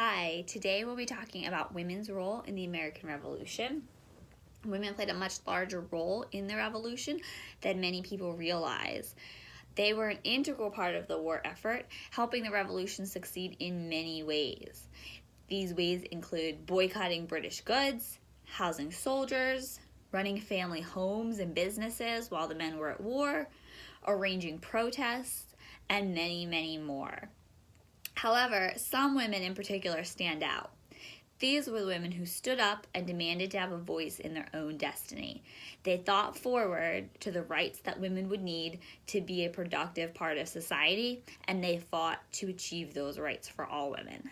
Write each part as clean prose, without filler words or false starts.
Hi, today we'll be talking about women's role in the American Revolution. Women played a much larger role in the revolution than many people realize. They were an integral part of the war effort, helping the revolution succeed in many ways. These ways include boycotting British goods, housing soldiers, running family homes and businesses while the men were at war, arranging protests, and many, many more. However, some women in particular stand out. These were the women who stood up and demanded to have a voice in their own destiny. They thought forward to the rights that women would need to be a productive part of society, and they fought to achieve those rights for all women.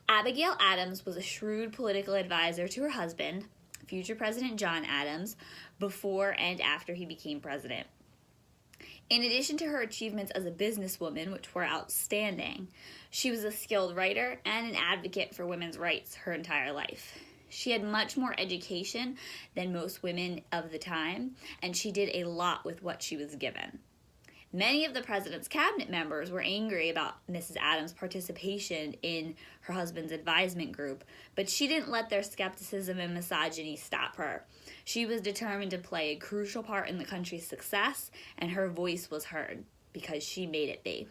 Abigail Adams was a shrewd political advisor to her husband, future President John Adams, before and after he became president. In addition to her achievements as a businesswoman, which were outstanding, she was a skilled writer and an advocate for women's rights her entire life. She had much more education than most women of the time, and she did a lot with what she was given. Many of the president's cabinet members were angry about Mrs. Adams' participation in her husband's advisement group, but she didn't let their skepticism and misogyny stop her. She was determined to play a crucial part in the country's success, and her voice was heard because she made it be.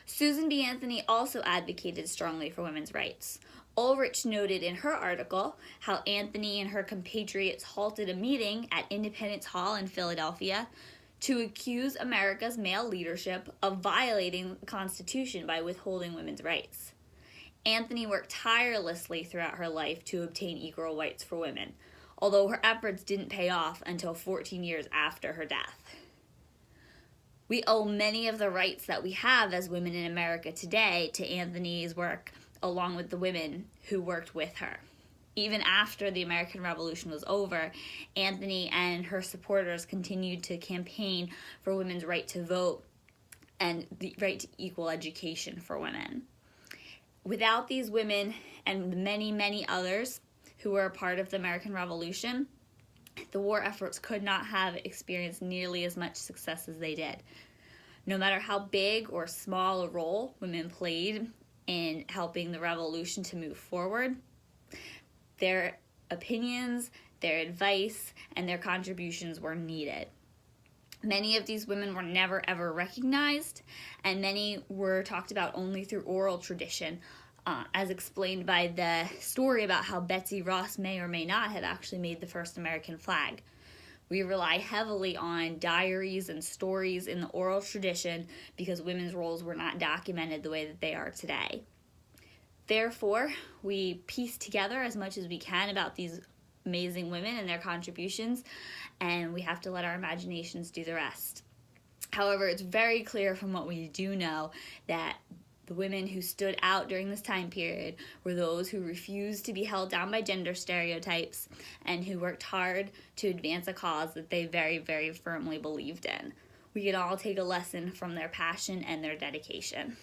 Susan B. Anthony also advocated strongly for women's rights. Ulrich noted in her article how Anthony and her compatriots halted a meeting at Independence Hall in Philadelphia to accuse America's male leadership of violating the Constitution by withholding women's rights. Anthony worked tirelessly throughout her life to obtain equal rights for women, although her efforts didn't pay off until 14 years after her death. We owe many of the rights that we have as women in America today to Anthony's work, along with the women who worked with her. Even after the American Revolution was over, Anthony and her supporters continued to campaign for women's right to vote and the right to equal education for women. Without these women and the many, many others who were a part of the American Revolution, the war efforts could not have experienced nearly as much success as they did. No matter how big or small a role women played in helping the revolution to move forward, their opinions, their advice, and their contributions were needed. Many of these women were never ever recognized, and many were talked about only through oral tradition, as explained by the story about how Betsy Ross may or may not have actually made the first American flag. We rely heavily on diaries and stories in the oral tradition because women's roles were not documented the way that they are today. Therefore, we piece together as much as we can about these amazing women and their contributions, and we have to let our imaginations do the rest. However, it's very clear from what we do know that the women who stood out during this time period were those who refused to be held down by gender stereotypes and who worked hard to advance a cause that they very, very firmly believed in. We can all take a lesson from their passion and their dedication.